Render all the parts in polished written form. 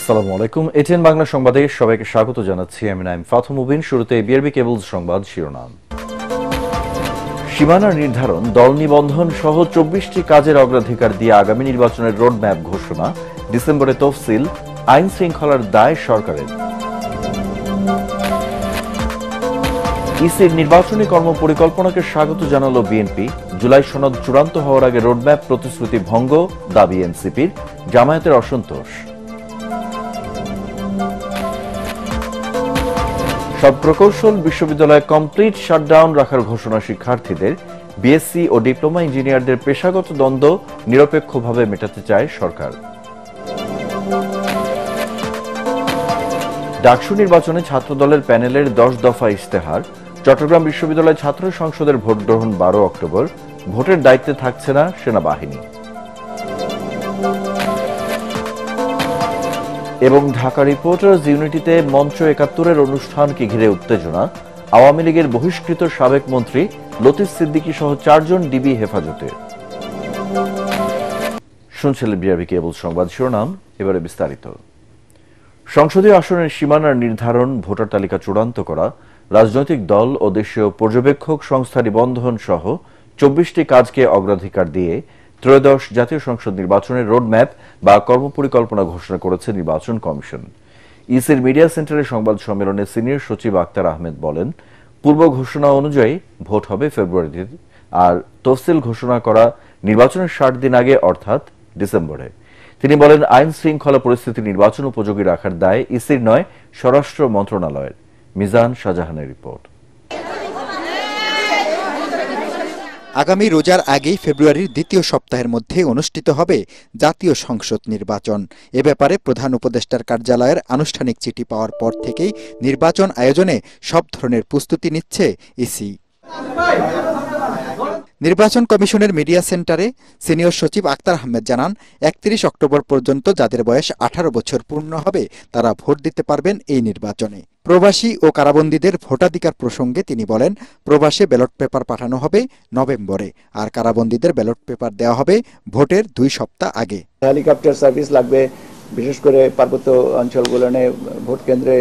আসসালামু আলাইকুম। এটিএন বাংলা সংবাদে সবাইকে স্বাগত জানাচ্ছি। আমি নাইম ফাথু মুবিন। শুরুতে বিআরবি কেবলস সংবাদ শিরোনাম। সীমানা নির্ধারণ, দল নিবন্ধন সহ ২৪টি কাজের অগ্রাধিকার দিয়ে আগামী নির্বাচনের রোডম্যাপ ঘোষণা, ডিসেম্বরে তফসিল, আইন শৃঙ্খলার দায় সরকারের। ইসির নির্বাচনী কর্মপরিকল্পনাকে স্বাগত জানালো বিএনপি। জুলাই সনদ চূড়ান্ত হওয়ার আগে রোডম্যাপ প্রতিশ্রুতি ভঙ্গ, দাবি এনসিপির। জামায়াতের অসন্তোষ। সব প্রকৌশল বিশ্ববিদ্যালয়ে কমপ্লিট শাটডাউন রাখার ঘোষণা শিক্ষার্থীদের। বিএসসি ও ডিপ্লোমা ইঞ্জিনিয়ারদের পেশাগত দ্বন্দ্ব নিরপেক্ষভাবে মেটাতে চায় সরকার। ডাকসু নির্বাচনে ছাত্রদলের প্যানেলের 10 দফা ইশতেহার। চট্টগ্রাম বিশ্ববিদ্যালয় ছাত্র সংসদের ভোট গ্রহণ 12 অক্টোবর। ভোটের দায়িত্বে থাকছে না সেনাবাহিনী। এবং ঢাকা রিপোর্টার্স ইউনিটিতে মঞ্চ ৭১-এর অনুষ্ঠানকে ঘিরে উত্তেজনা। আওয়ামী লীগের বহিষ্কৃত সাবেক মন্ত্রী লতিফ সিদ্দিকী সহ 4 জন ডিবি হেফাজতে। শুনছিলেন বিআরবি কেবল সংবাদ শিরোনাম, এবারে বিস্তারিত। সংসদীয় আসনের সীমানার নির্ধারণ, ভোটার তালিকা চূড়ান্ত করা, রাজনৈতিক দল ও দেশীয় পর্যবেক্ষক সংস্থা নিবন্ধন সহ ২৪টি কাজকে অগ্রাধিকার দিয়ে ত্রয়োদশ জাতীয় সংসদ নির্বাচনের রোডম্যাপ বা কর্মপরিকল্পনা ঘোষণা করেছে নির্বাচন কমিশন। ইসির মিডিয়া সেন্টারে সংবাদ সম্মেলনে সিনিয়র সচিব আক্তার আহমেদ বলেন, পূর্ব ঘোষণা অনুযায়ী ভোট হবে ফেব্রুয়ারিতে, আর তফসিল ঘোষণা করা নির্বাচনের ৬০ দিন আগে অর্থাৎ ডিসেম্বরে। তিনি বলেন, আইন শৃঙ্খলা পরিস্থিতি নির্বাচন উপযোগী রাখার দায় ইসির নয়, স্বরাষ্ট্র মন্ত্রণালয়ের। মিজান শাহজাহানের রিপোর্ট। আগামী রোজার আগেই ফেব্রুয়ারির দ্বিতীয় সপ্তাহের মধ্যে অনুষ্ঠিত হবে জাতীয় সংসদ নির্বাচন। এ ব্যাপারে প্রধান উপদেষ্টার কার্যালয়ের আনুষ্ঠানিক চিঠি পাওয়ার পর থেকেই নির্বাচন আয়োজনে সব ধরনের প্রস্তুতি নিচ্ছে ইসি। নির্বাচন কমিশনের মিডিয়া সেন্টারে সিনিয়র সচিব আক্তার আহমেদ জানান, ৩১ অক্টোবর পর্যন্ত যাদের বয়স ১৮ বছর পূর্ণ হবে তারা ভোট দিতে পারবেন এই নির্বাচনে। প্রবাসী ও কারাবন্দীদের ভোটাধিকার প্রসঙ্গে তিনি বলেন, প্রবাসে ব্যালট পেপার পাঠানো হবে নভেম্বরে, আর কারাবন্দীদের ব্যালট পেপার দেওয়া হবে ভোটের ২ সপ্তাহ আগে। হেলিকপ্টার সার্ভিস লাগবে, বিশেষ করে পার্বত্য অঞ্চলগুলোনে ভোট কেন্দ্রে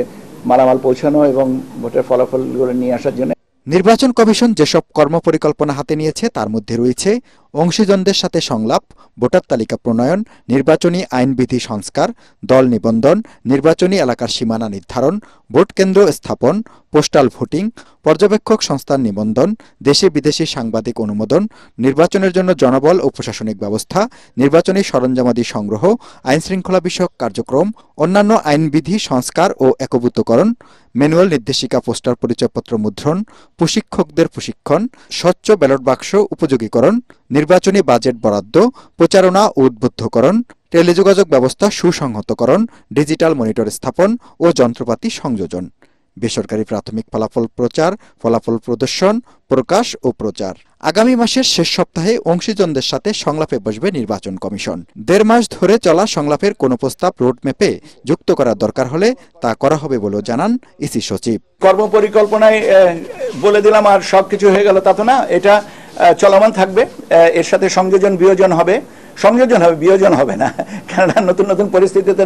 মালামাল পৌঁছানো এবং ভোটের ফলাফলগুলো নিয়ে আসার জন্য। নির্বাচন কমিশন যেসব কর্মপরিকল্পনা হাতে নিয়েছে তার মধ্যে রয়েছে অংশীজনদের সাথে সংলাপ, ভোটার তালিকা প্রণয়ন, নির্বাচনী আইনবিধি সংস্কার, দল নিবন্ধন, নির্বাচনী এলাকার সীমানা নির্ধারণ, ভোট কেন্দ্র স্থাপন, পোস্টাল ভোটিং, পর্যবেক্ষক সংস্থার নিবন্ধন, দেশে বিদেশি সাংবাদিক অনুমোদন, নির্বাচনের জন্য জনবল ও প্রশাসনিক ব্যবস্থা, নির্বাচনী সরঞ্জামাদি সংগ্রহ, আইনশৃঙ্খলা বিষয়ক কার্যক্রম, অন্যান্য আইনবিধি সংস্কার ও একভূতকরণ, ম্যানুয়াল নির্দেশিকা, পোস্টার পরিচয়পত্র মুদ্রণ, প্রশিক্ষকদের প্রশিক্ষণ, স্বচ্ছ ব্যালট বাক্স উপযোগীকরণ, নির্বাচনী বাজেট বরাদ্দ, প্রচারণা ও উদ্বুদ্ধকরণ, টেলিযোগাযোগ ব্যবস্থা সুসংহতকরণ, ডিজিটাল মনিটর স্থাপন ও যন্ত্রপাতি সংযোজন, বেসরকারি প্রাথমিক ফলাফল প্রচার, ফলাফল প্রদর্শন, প্রকাশ ও প্রচার। আগামী মাসের শেষ সপ্তাহে অংশীজনদের সাথে সংলাপে বসবে নির্বাচন কমিশন। ১.৫ মাস ধরে চলা সংলাপের কোনো প্রস্তাব রোডম্যাপে যুক্ত করার দরকার হলে তা করা হবে বলেও জানান ইসি সচিব। কর্মপরিকল্পনায় বলে দিলাম আর সবকিছু হয়ে গেল তা তো না, এটা চলমান থাকবে। এর সাথে সংযোজন বিয়োজন হবে, বিয়োজন হবে না, কেননা নতুন নতুন পরিস্থিতিতে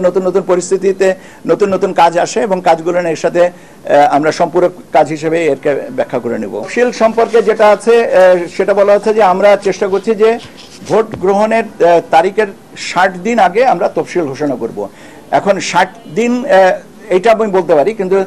নতুন নতুন কাজ আসে এবং কাজগুলো এর সাথে আমরা সম্পূরক কাজ হিসেবে এরকে ব্যাখ্যা করে নেব। তফসিল সম্পর্কে যেটা আছে সেটা বলা হচ্ছে যে আমরা চেষ্টা করছি যে ভোট গ্রহণের তারিখের ৬০ দিন আগে আমরা তফসিল ঘোষণা করব। এখন ৬০ দিন এইটা আমি বলতে পারি, কিন্তু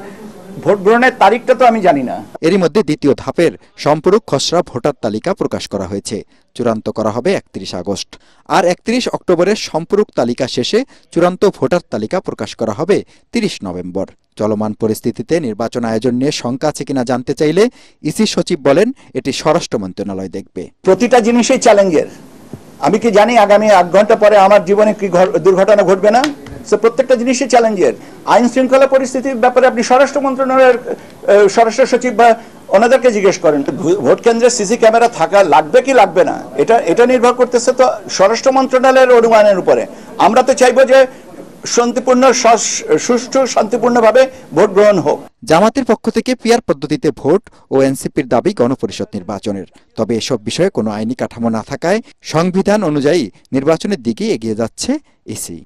ভোট গ্রহণের তারিখটা তো আমি জানি না। এরই মধ্যে দ্বিতীয় ধাপের সম্পূরক খসড়া ভোটার তালিকা প্রকাশ করা হয়েছে। চূড়ান্ত করা হবে ৩১ আগস্ট। আর ৩১ অক্টোবরের সম্পূরক তালিকা শেষে চূড়ান্ত ভোটার তালিকা প্রকাশ করা হবে ৩০ নভেম্বর। চলমান পরিস্থিতিতে নির্বাচন আয়োজন নিয়ে শঙ্কা আছে কিনা জানতে চাইলে ইসি সচিব বলেন, এটি স্বরাষ্ট্র মন্ত্রণালয় দেখবে। প্রতিটা জিনিসই চ্যালেঞ্জের। আমি কি জানি আগামী ৮ ঘন্টা পরে আমার জীবনে কি দুর্ঘটনা ঘটবে না? প্রত্যেকটা জিনিসই চ্যালেঞ্জের। আইন শৃঙ্খলা পরিস্থিতির ব্যাপারে আপনি স্বরাষ্ট্র মন্ত্রণালয়ের স্বরাষ্ট্র সচিব বা ওনাদেরকে জিজ্ঞেস করেন। ভোট কেন্দ্রে সিসি ক্যামেরা থাকা লাগবে কি লাগবে না, এটা নির্ভর করতেছে তো স্বরাষ্ট্র মন্ত্রণালয়ের অনুমানের উপরে। আমরা তো চাইবো যে সুষ্ঠু শান্তিপূর্ণভাবে ভোট গ্রহণ হোক। জামাতের পক্ষ থেকে পিআর পদ্ধতিতে ভোট ও এনসিপির দাবি গণপরিষদ নির্বাচনের। তবে এসব বিষয়ে কোনো আইনি কাঠামো না থাকায় সংবিধান অনুযায়ী নির্বাচনের দিকে এগিয়ে যাচ্ছে ইসি।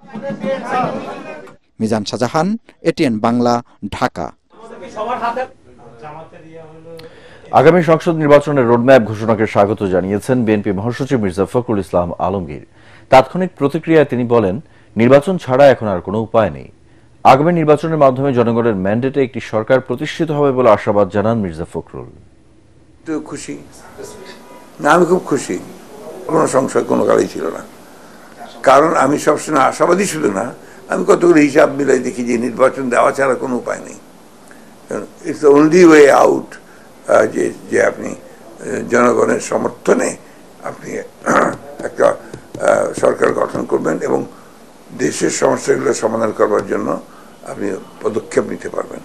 মিজান শাহজাহান, এটিএন বাংলা, ঢাকা। আগামী সংসদ নির্বাচনের রোডম্যাপ ঘোষণাকে স্বাগত জানিয়েছেন বিএনপি মহাসচিব মির্জা ফখরুল ইসলাম আলমগীর। তাৎক্ষণিক প্রতিক্রিয়ায় তিনি বলেন, নির্বাচন ছাড়া এখন আর কোনো উপায় নেই। আগামী নির্বাচনের মাধ্যমে জনগণের ম্যান্ডেটে একটি সরকার প্রতিষ্ঠিত হবে বলে আশাবাদ জানান মির্জা ফখরুল। খুশি না, আমি খুব খুশি। কোনো সংশয় কোনো কালেই ছিল না, কারণ আমি সবসময় আশাবাদী শুধু না, আমি কতগুলো হিসাব মিলাই দেখি যে নির্বাচন দেওয়া ছাড়া কোনো উপায় নেই। It's the only way out, যে আপনি জনগণের সমর্থনে আপনি একটা সরকার গঠন করবেন এবং দেশের সমস্যাগুলো সমাধান করবার জন্য আপনি পদক্ষেপ নিতে পারবেন।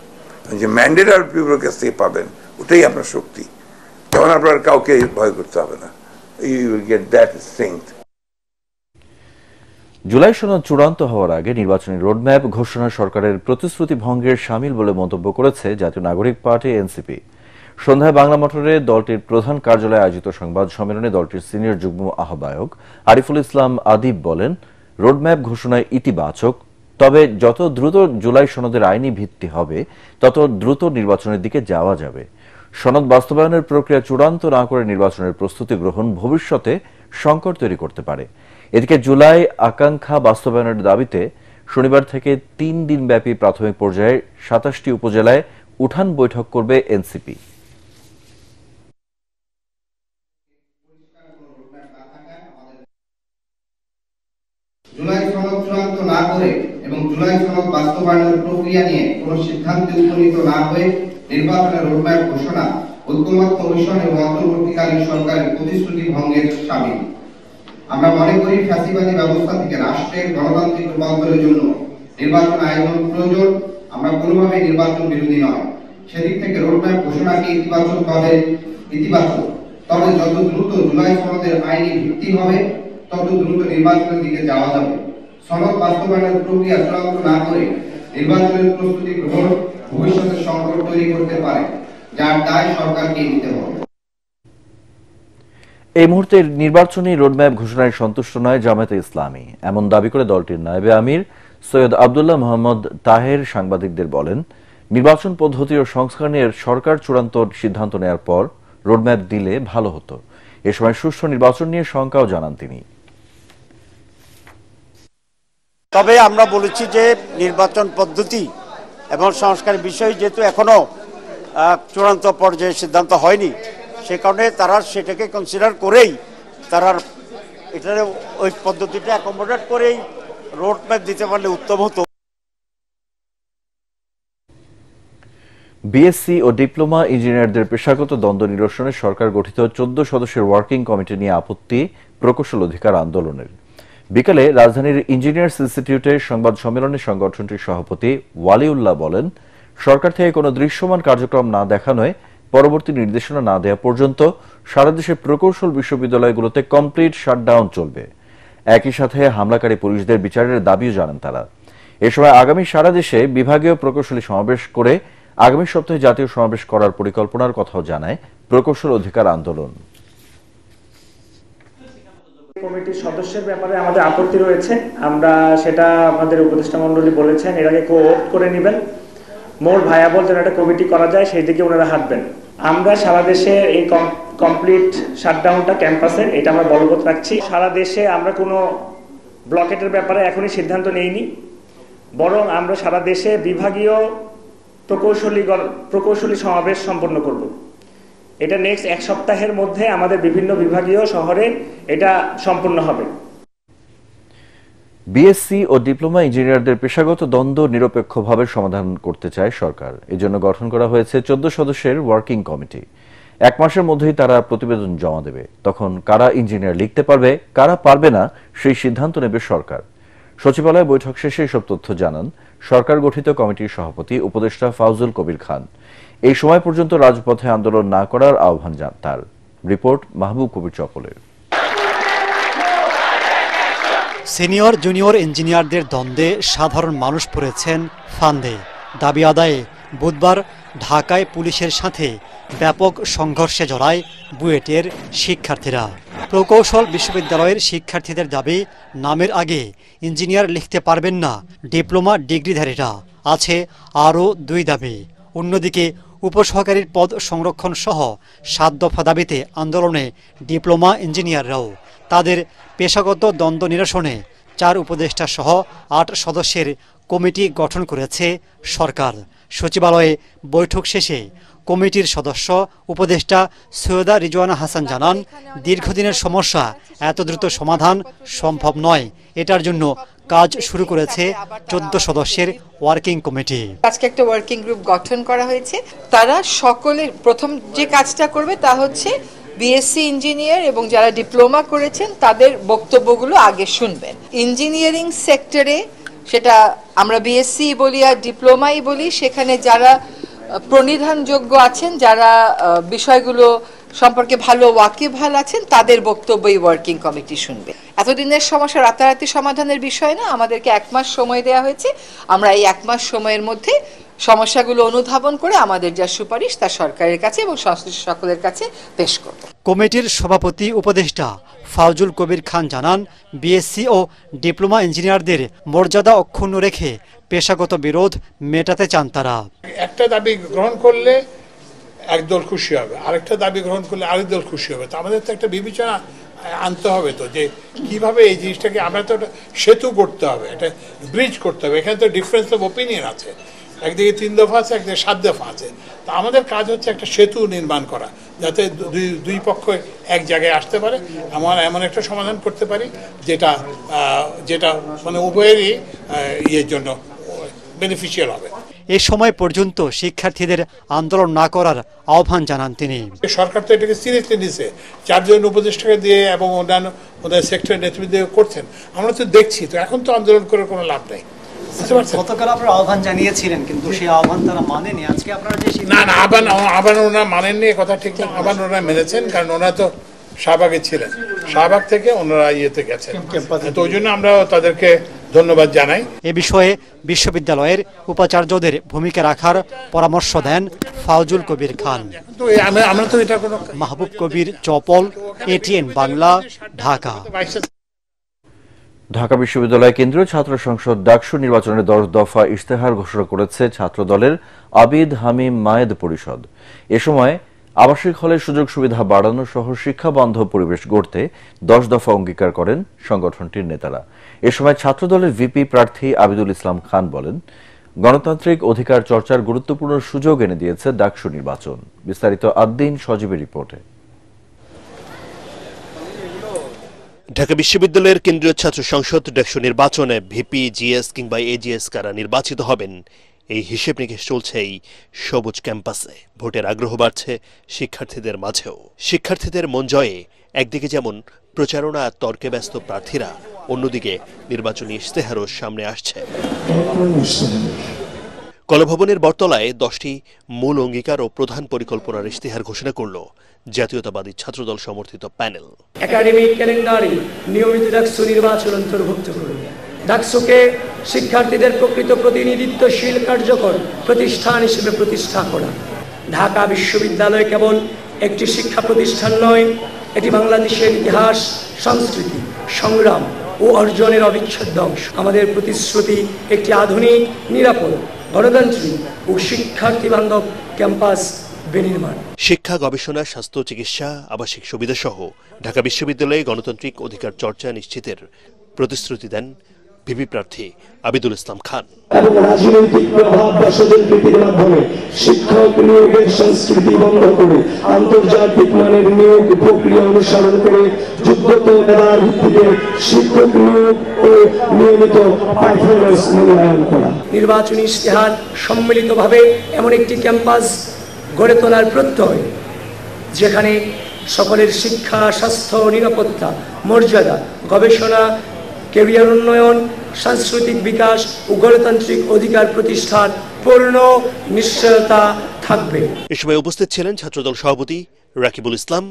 যে ম্যান্ডেট আর পিপুলের কাছ থেকে পাবেন, ওটাই আপনার শক্তি। তখন আপনার কাউকে ভয় করতে হবে না। You will get that strength. জুলাই সনদ চূড়ান্ত হওয়ার আগে নির্বাচনী রোডম্যাপ ঘোষণা সরকারের প্রতিশ্রুতি ভঙ্গের শামিল বলে মন্তব্য করেছে জাতীয় নাগরিক পার্টি এনসিপি। সন্ধ্যায় বাংলা মোটরে দলটির প্রধান কার্যালয়ে আয়োজিত সংবাদ সম্মেলনে দলটির সিনিয়র যুগ্ম আহ্বায়ক আরিফুল ইসলাম আদিব বলেন, রোডম্যাপ ঘোষণায় ইতিবাচক, তবে যত দ্রুত জুলাই সনদের আইনি ভিত্তি হবে তত দ্রুত নির্বাচনের দিকে যাওয়া যাবে। সনদ বাস্তবায়নের প্রক্রিয়া চূড়ান্ত না করে নির্বাচনের প্রস্তুতি গ্রহণ ভবিষ্যতে সংকট তৈরি করতে পারে। এদিকে জুলাই আকাঙ্ক্ষা বাস্তবায়নের দাবিতে শনিবার থেকে 3 দিনব্যাপী প্রাথমিক পর্যায়ে 27টি উপজেলায় উঠান বৈঠক করবে এনসিপি। জুলাই সনদ চূড়ান্ত না করে এবং জুলাই সনদ বাস্তবায়নের প্রক্রিয়া নিয়ে কোনো সিদ্ধান্তে উপনীত না হয়ে নির্বাচনের রোডম্যাপ ঘোষণা ঐকমত্য কমিশন এবং অন্তর্বর্তীকালীন সরকারের প্রতিশ্রুতি ভঙ্গের শামিল। আমরা মনে করি ফ্যাসিবাদী ব্যবস্থা থেকে রাষ্ট্রের গণতান্ত্রিক রূপান্তরের জন্য নির্বাচন আয়োজন প্রয়োজন। আমরা কোনোভাবে নির্বাচন বিরোধী নয়। সেদিক থেকে রোডম্যাপ ঘোষণাকে ইতিবাচক, তবে যত দ্রুত জুলাই সনদের আইনি ভিত্তি হবে তত দ্রুত নির্বাচনের দিকে যাওয়া যাবে। সনদ বাস্তবায়নের প্রক্রিয়া চূড়ান্ত না করে নির্বাচনের প্রস্তুতি গ্রহণ ভবিষ্যতে সংকট তৈরি করতে পারে, যার দায় সরকারকে নিতে হবে। এই মুহূর্তে নির্বাচনী রোডম্যাপ ঘোষণায় সন্তুষ্ট নয় জামায়াতে ইসলামী, এমন দাবি করে দলটির নায়েবে আমির সৈয়দ আব্দুল্লাহ মোহাম্মদ তাহের সাংবাদিকদের বলেন, নির্বাচন পদ্ধতি ও সংস্কার নিয়ে সরকার চূড়ান্ত সিদ্ধান্ত নেওয়ার পর রোডম্যাপ দিলে ভালো হতো। এ সময় সুষ্ঠু নির্বাচন নিয়ে শঙ্কাও জানান তিনি। তবে আমরা বলেছি যে নির্বাচন পদ্ধতি এবং সংস্কার বিষয় যেহেতু এখনো চূড়ান্ত পর্যায়ে সিদ্ধান্ত হয়নি, সে কারণে তারা সেটাকে কনসিডার করেই তারা এটা ওই পদ্ধতিটা অ্যাকোমোডেট করেই রোডম্যাপ দিতে পারলে উত্তম হতো। বিএসসি ও ডিপ্লোমা ইঞ্জিনিয়ারদের পেশাগত দ্বন্দ্ব নিরসনে সরকার গঠিত 14 সদস্যের ওয়ার্কিং কমিটি নিয়ে আপত্তি প্রকৌশল অধিকার আন্দোলনের। বিকালে রাজধানীর ইঞ্জিনিয়ার্স ইনস্টিটিউটে সংবাদ সম্মেলনে সংগঠনটির সভাপতি ওয়ালিউল্লাহ বলেন, সরকার থেকে কোনো দৃশ্যমান কার্যক্রম না দেখানোয় পরবর্তী নির্দেশনা না দেওয়া পর্যন্ত সারা দেশের প্রকৌশল বিশ্ববিদ্যালয়গুলোতে কমপ্লিট শাটডাউন চলবে। একই সাথে হামলাকারী পুলিশদের বিচারের দাবিও জানান তারা। এ সময় আগামী সারা দেশে বিভাগীয় প্রকৌশলী সমাবেশ করে আগামী সপ্তাহে জাতীয় সমাবেশ করার পরিকল্পনার কথাও জানায় প্রকৌশল অধিকার আন্দোলন। কমিটির সদস্যের ব্যাপারে আমাদের আপত্তি রয়েছে, আমরা সেটা আমাদের উপদেষ্টা মণ্ডলী বলেছেন এর আগে কোঅপ্ট করে নেবেন, মোর ভায়াবল যেন একটা কমিটি করা যায় সেই দিকে ওনারা হাঁটবেন। আমরা সারা দেশে এই কমপ্লিট শাটডাউনটা ক্যাম্পাসের এটা আমরা বলবৎ রাখছি। সারা দেশে আমরা কোনো ব্লকেটের ব্যাপারে এখনই সিদ্ধান্ত নেইনি, বরং আমরা সারা দেশে বিভাগীয় প্রকৌশলী সমাবেশ সম্পন্ন করব। এটা নেক্সট 1 সপ্তাহের মধ্যে আমাদের বিভিন্ন বিভাগীয় শহরে এটা সম্পূর্ণ হবে। বিএসসি ও ডিপ্লোমা ইঞ্জিনিয়ারদের পেশাগত দ্বন্দ্ব নিরপেক্ষভাবে সমাধান করতে চায় সরকার। এজন্য গঠন করা হয়েছে 14 সদস্যের ওয়ার্কিং কমিটি। 1 মাসের মধ্যেই তারা প্রতিবেদন জমা দেবে। তখন কারা ইঞ্জিনিয়ার লিখতে পারবে, কারা পারবে না, সেই সিদ্ধান্ত নেবে সরকার। সচিবালয় বৈঠক শেষে এসব তথ্য জানান সরকার গঠিত কমিটির সভাপতি উপদেষ্টা ফাউজুল কবির খান। এই সময় পর্যন্ত রাজপথে আন্দোলন না করার আহ্বান তার। রিপোর্ট মাহবুব কবির চপলের। সিনিয়র জুনিয়র ইঞ্জিনিয়ারদের দ্বন্দ্বে সাধারণ মানুষ পড়েছেন ফান্দে। দাবি আদায়ে বুধবার ঢাকায় পুলিশের সাথে ব্যাপক সংঘর্ষে জড়ায় বুয়েটের শিক্ষার্থীরা। প্রকৌশল বিশ্ববিদ্যালয়ের শিক্ষার্থীদের দাবি, নামের আগে ইঞ্জিনিয়ার লিখতে পারবেন না ডিপ্লোমা ডিগ্রিধারীরা। আছে আরও 2 দাবি। অন্যদিকে উপসহকারীর পদ সংরক্ষণ সহ 7 দফা দাবিতে আন্দোলনে ডিপ্লোমা ইঞ্জিনিয়াররাও। তাদের পেশাগত দ্বন্দ্ব নিরসনে 4 উপদেষ্টা সহ 8 সদস্যের কমিটি গঠন করেছে সরকার। সচিবালয়ে বৈঠক শেষে কমিটির সদস্য উপদেষ্টা সৈয়দা রিজওয়ানা হাসান জানান, দীর্ঘদিনের সমস্যা এত দ্রুত সমাধান সম্ভব নয়। এটার জন্য কাজ শুরু করেছে 14 সদস্যের ওয়ার্কিং কমিটি। আজকে একটা ওয়ার্কিং গ্রুপ গঠন করা হয়েছে। তারা সকলের প্রথম যে কাজটা করবে তা হচ্ছে বিএসসি ইঞ্জিনিয়ার এবং যারা ডিপ্লোমা করেছেন তাদের বক্তব্যগুলো আগে শুনবেন। ইঞ্জিনিয়ারিং সেক্টরে, সেটা আমরা বিএসসি বলি আর ডিপ্লোমাই বলি, সেখানে যারা প্রণিধানযোগ্য আছেন, যারা বিষয়গুলো সম্পর্কে ভালো ওয়াকিবহাল আছেন, তাদের বক্তব্যই ওয়ার্কিং কমিটি শুনবে। এতদিনের সমস্যা রাতারাতি সমাধানের বিষয় না, আমাদেরকে 1 মাস সময় দেওয়া হয়েছে। আমরা এই 1 মাস সময়ের মধ্যে সমস্যাগুলো অনুধাবন করে আমাদের যা সুপারিশ তা সরকারের কাছে এবং সংশ্লিষ্ট সকলের কাছে পেশ করব। কমিটির সভাপতি উপদেষ্টা ফাউজুল কবির খান জানান, বিএসসি ও ডিপ্লোমা ইঞ্জিনিয়ারদের মর্যাদা অক্ষুণ্ণ রেখে পেশাগত বিরোধ মেটাতে চান তারা। একটা দাবি গ্রহণ করলে একদল খুশি হবে, আরেকটা দাবি গ্রহণ করলে আরেক দল খুশি হবে। তো আমাদের তো একটা বিবেচনা আনতে হবে তো, যে কিভাবে এই জিনিসটাকে আমরা তো সেতু করতে হবে, একটা ব্রিজ করতে হবে। এখানে তো ডিফারেন্স অফ ওপিনিয়ন আছে, একদিকে 3 দফা আছে, একদিকে 7 দফা আছে। তো আমাদের কাজ হচ্ছে একটা সেতু নির্মাণ করা, যাতে দুই পক্ষ এক জায়গায় আসতে পারে, এমন একটা সমাধান করতে পারি যেটা মানে উভয়েরই ইয়ের জন্য বেনিফিশিয়াল হবে। এ সময় পর্যন্ত শিক্ষার্থীদের আন্দোলন না করার আহ্বান জানান তিনি। সরকার তো এটাকে সিরিয়াসলি নিছে, 4 জন উপদেষ্টাকে দিয়ে এবং অন্যান্য ওদের সেক্টরের নেতৃত্ব করছেন। আমরা তো দেখছি, তো এখন তো আন্দোলন করার কোনো লাভ নেই। গতকাল আপনারা আহ্বান জানিয়েছিলেন, কিন্তু সেই আহ্বান তারা মানেনি। আজকে আপনারা যে না আহ্বান ওনারা মানেননি, কথা ঠিক না। আহ্বান ওনারা মেনেছেন, কারণ ওনারা তো শাহবাগে ছিলেন, শাহবাগ থেকে ওনারা ইয়েতে গেছেন। তো ওই জন্য আমরা তাদেরকে ধন্যবাদ জানাই। এ বিষয়ে বিশ্ববিদ্যালয়ের উপাচার্যদের ভূমিকা রাখার পরামর্শ দেন ফাউজুল কবির খান। আমরা তো এটা কোনো মাহবুব কবির চপল, এটিএন বাংলা, ঢাকা। ঢাকা বিশ্ববিদ্যালয় কেন্দ্রীয় ছাত্র সংসদ ডাকসু নির্বাচনের 10 দফা ইশতেহার ঘোষণা করেছে ছাত্র দলের আবিদ হামিম মায়েদ পরিষদ। এ সময় আবাসিক হলের সুযোগ সুবিধা বাড়ানো সহ শিক্ষা বান্ধব পরিবেশ গড়তে 10 দফা অঙ্গীকার করেন সংগঠনটির নেতারা। এ সময় ছাত্র দলের ভিপি প্রার্থী আবিদুল ইসলাম খান বলেন, গণতান্ত্রিক অধিকার চর্চার গুরুত্বপূর্ণ সুযোগ এনে দিয়েছে ডাকসু নির্বাচন। বিস্তারিত আদ্দিন সজীবের রিপোর্টে। ঢাকা বিশ্ববিদ্যালয়ের কেন্দ্রীয় ছাত্র সংসদ ডাকসু নির্বাচনে ভিপি, জিএস কিংবা এজিএস কারা নির্বাচিত হবেন, এই হিসেব নিকেশ চলছে এই সবুজ ক্যাম্পাসে। ভোটের আগ্রহ বাড়ছে শিক্ষার্থীদের মাঝেও। শিক্ষার্থীদের মন জয়ে একদিকে যেমন প্রচারণা আর তর্কে ব্যস্ত প্রার্থীরা, অন্যদিকে নির্বাচনী ইশতেহারও সামনে আসছে। কলাভবনের বটতলায় 10টি মূল অঙ্গীকার ও প্রধান পরিকল্পনার ইশতেহার ঘোষণা করল জাতীয়তাবাদী ছাত্রদল সমর্থিত প্যানেল। একাডেমিক ক্যালেন্ডারে নিয়মিত ডাকসু নির্বাচন অন্তর্ভুক্ত করুন। ডাকসুকে শিক্ষার্থীদের প্রকৃত প্রতিনিধিত্বশীল কার্যকর প্রতিষ্ঠান হিসেবে প্রতিষ্ঠা করা। ঢাকা বিশ্ববিদ্যালয় কেবল একটি শিক্ষা প্রতিষ্ঠান নয়, এটি বাংলাদেশের ইতিহাস, সংস্কৃতি, সংগ্রাম ও অর্জনের অবিচ্ছেদ্য অংশ। আমাদের প্রতিশ্রুতি একটি আধুনিক, নিরাপদ, গণতান্ত্রিক ও শিক্ষার্থী বান্ধব ক্যাম্পাস বিনির্মাণ। শিক্ষা, গবেষণা, স্বাস্থ্য, চিকিৎসা, আবাসিক সুবিধা সহ ঢাকা বিশ্ববিদ্যালয়ে গণতান্ত্রিক অধিকার চর্চা নিশ্চিতের প্রতিশ্রুতি দেন ভিপি প্রার্থী আবিদুল ইসলাম খান। এবং রাজনৈতিক প্রভাব বা স্বজনপ্রীতির মাধ্যমে শিক্ষক নিয়োগের সংস্কৃতি বন্ধ করে আন্তর্জাতিক মানের নিয়োগ প্রক্রিয়া অনুসরণ করে যোগ্যতা মেধার ভিত্তিতে শিক্ষক নিয়োগ ও নিয়মিত পারফরমেন্স মূল্যায়ন করা। নির্বাচনী ইশতেহার সম্মিলিতভাবে এমন একটি ক্যাম্পাস গড়ে তোলার প্রত্যয়, যেখানে সকলের শিক্ষা, স্বাস্থ্য, নিরাপত্তা, মর্যাদা, গবেষণা, ক্যারিয়ার উন্নয়ন, সাংস্কৃতিক বিকাশ ও গণতান্ত্রিক অধিকার প্রতিষ্ঠার পূর্ণ নিশ্চয়তা থাকবে। এ সময় উপস্থিত ছিলেন ছাত্রদল সভাপতি রাকিবুল ইসলাম।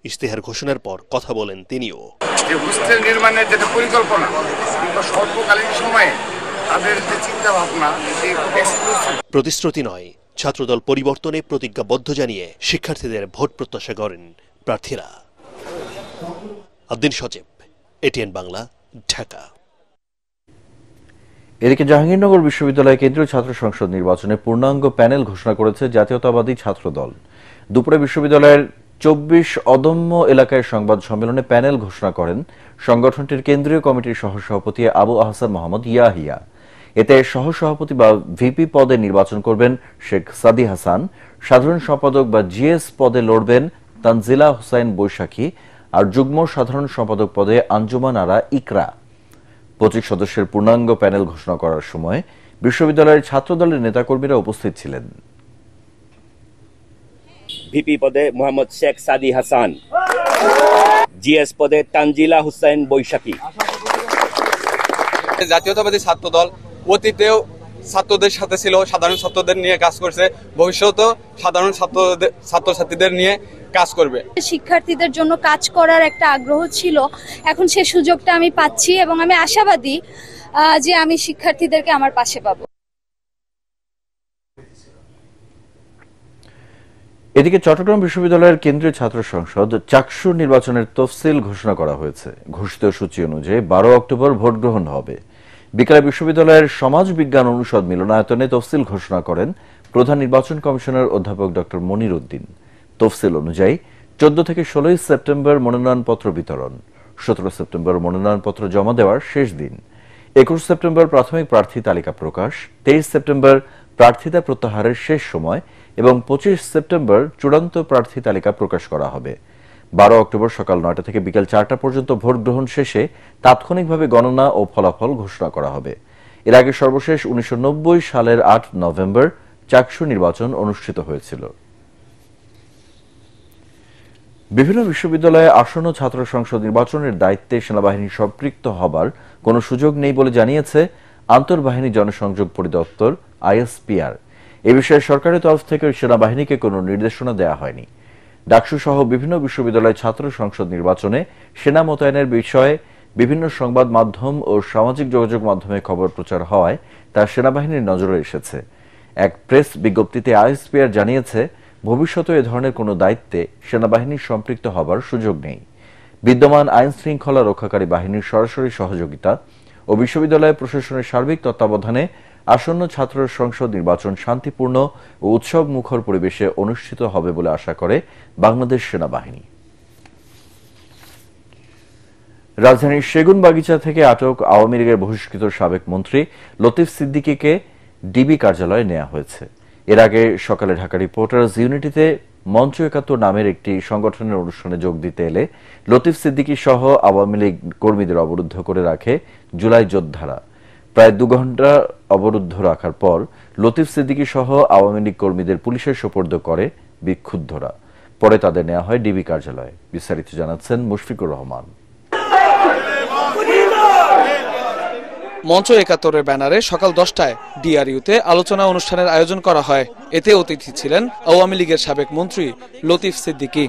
ইশতেহার ঘোষণার পর কথা বলেন তিনিও। যে হোস্টেল নির্মাণের যেটা পরিকল্পনা, স্বল্পকালীন সময়ে তাদের যে চিন্তা ভাবনা, প্রতিশ্রুতি নয়, ছাত্রদল পরিবর্তনে প্রতিজ্ঞাবদ্ধ জানিয়ে শিক্ষার্থীদের ভোট প্রত্যাশা করেন প্রার্থীরা। আদ্দিন সজীব, এটিএন বাংলা, ঢাকা। এদিকে জাহাঙ্গীরনগর বিশ্ববিদ্যালয় কেন্দ্রীয় ছাত্র সংসদ নির্বাচনে পূর্ণাঙ্গ প্যানেল ঘোষণা করেছে জাতীয়তাবাদী ছাত্র দল। দুপুরে বিশ্ববিদ্যালয়ের 24 অদম্য এলাকায় সংবাদ সম্মেলনে প্যানেল ঘোষণা করেন সংগঠনটির কেন্দ্রীয় কমিটির সহসভাপতি আবু আহসান মোহাম্মদ ইয়াহিয়া। এতে সহসভাপতি বা ভিপি পদে নির্বাচন করবেন শেখ সাদি হাসান, সাধারণ সম্পাদক বা জিএস পদে লড়বেন তানজিলা হোসাইন বৈশাখী, আর যুগ্ম সাধারণ সম্পাদক পদে আঞ্জুমান আরা ইকরা। 25 সদস্যের পূর্ণাঙ্গ প্যানেল ঘোষণা করার সময় বিশ্ববিদ্যালয়ের ছাত্রদলের নেতাকর্মীরা উপস্থিত ছিলেন। ভিপি পদে মোহাম্মদ শেখ সাদি হাসান, জিএস পদে তানজিলা হুসাইন বৈশাখী। জাতীয়তাবাদী ছাত্র দল অতীতেও ছাত্রদের সাথে ছিল, সাধারণ ছাত্রদের নিয়ে কাজ করছে, ভবিষ্যতেও সাধারণ ছাত্রছাত্রীদের নিয়ে কাজ করবে। শিক্ষার্থীদের জন্য কাজ করার একটা আগ্রহ ছিল, এখন সে সুযোগটা আমি পাচ্ছি এবং আমি আশাবাদী যে আমি শিক্ষার্থীদেরকে আমার পাশে পাবো। এদিকে চট্টগ্রাম বিশ্ববিদ্যালয়ের কেন্দ্রীয় ছাত্র সংসদ চাকসু নির্বাচনের তফসিল ঘোষণা করা হয়েছে। ঘোষিত সূচি অনুযায়ী 12 অক্টোবর ভোট গ্রহণ হবে। বিকালে বিশ্ববিদ্যালয়ের সমাজ বিজ্ঞান অনুষদ মিলনায়তনে তফসিল ঘোষণা করেন প্রধান নির্বাচন কমিশনার অধ্যাপক ডক্টর মনির উদ্দিন। তফসিল অনুযায়ী 14 থেকে 16 সেপ্টেম্বর মনোনয়নপত্র বিতরণ, 17 সেপ্টেম্বর মনোনয়নপত্র জমা দেওয়ার শেষ দিন, 21 সেপ্টেম্বর প্রাথমিক প্রার্থী তালিকা প্রকাশ, 23 সেপ্টেম্বর প্রার্থিতা প্রত্যাহারের শেষ সময় এবং 25 সেপ্টেম্বর চূড়ান্ত প্রার্থী তালিকা প্রকাশ করা হবে। 12 অক্টোবর সকাল 9টা থেকে বিকেল 4টা পর্যন্ত ভোট গ্রহণ শেষে তাৎক্ষণিকভাবে গণনা ও ফলাফল ঘোষণা করা হবে। এর আগে সর্বশেষ 1990 সালের 8 নভেম্বর চাকসু নির্বাচন অনুষ্ঠিত হয়েছিল। বিভিন্ন বিশ্ববিদ্যালয়ে আসন্ন ছাত্র সংসদ নির্বাচনের দায়িত্বে সেনাবাহিনী সম্পৃক্ত হবার কোনো সুযোগ নেই বলে জানিয়েছে আন্তর্বাহিনী জনসংযোগ পরিদপ্তর আইএসপিআর। এ বিষয়ে সরকারের তরফ থেকে সেনাবাহিনীকে কোনো নির্দেশনা দেওয়া হয়নি। ডাকসু সহ বিভিন্ন বিশ্ববিদ্যালয় ছাত্র সংসদ নির্বাচনে সেনা মোতায়েনের বিষয়ে বিভিন্ন সংবাদ মাধ্যম ও সামাজিক যোগাযোগ মাধ্যমে খবর প্রচার হওয়ায় তা সেনাবাহিনীর নজরে এসেছে। এক প্রেস বিজ্ঞপ্তিতে আইএসপিআর জানিয়েছে, ভবিষ্যতে এ ধরনের কোনো দায়িত্বে সেনাবাহিনীর সম্পৃক্ত হবার সুযোগ নেই। বিদ্যমান আইন শৃঙ্খলা রক্ষাকারী বাহিনীর সরাসরি সহযোগিতা ও বিশ্ববিদ্যালয় প্রশাসনের সার্বিক তত্ত্বাবধানে আসন্ন ছাত্র সংসদ নির্বাচন শান্তিপূর্ণ ও উৎসব মুখর পরিবেশে অনুষ্ঠিত হবে বলে আশা করে বাংলাদেশ সেনাবাহিনী। রাজধানীর সেগুনবাগিচা থেকে আটক আওয়ামী লীগের বহিষ্কৃত সাবেক মন্ত্রী লতিফ সিদ্দিকীকে ডিবি কার্যালয়ে নেওয়া হয়েছে। এর আগে সকালে ঢাকা রিপোর্টার্স ইউনিটিতে মঞ্চ ৭১ নামের একটি সংগঠনের অনুষ্ঠানে যোগ দিতে এলে লতিফ সিদ্দিকী সহ আওয়ামী লীগ কর্মীদের অবরুদ্ধ করে রাখে জুলাই যোদ্ধারা। প্রায় 2 ঘণ্টা অবরুদ্ধ রাখার পর লতিফ সিদ্দিকী সহ আওয়ামী লীগ কর্মীদের পুলিশের সোপর্দ করে বিক্ষুব্ধরা। পরে তাদের নেওয়া হয় ডিবি কার্যালয়ে। বিস্তারিত জানাচ্ছেন মুশফিকুর রহমান। মঞ্চ ৭১-এর ব্যানারে সকাল 10টায় ডিআরইউতে আলোচনা অনুষ্ঠানের আয়োজন করা হয়। এতে অতিথি ছিলেন আওয়ামী লীগের সাবেক মন্ত্রী লতিফ সিদ্দিকী।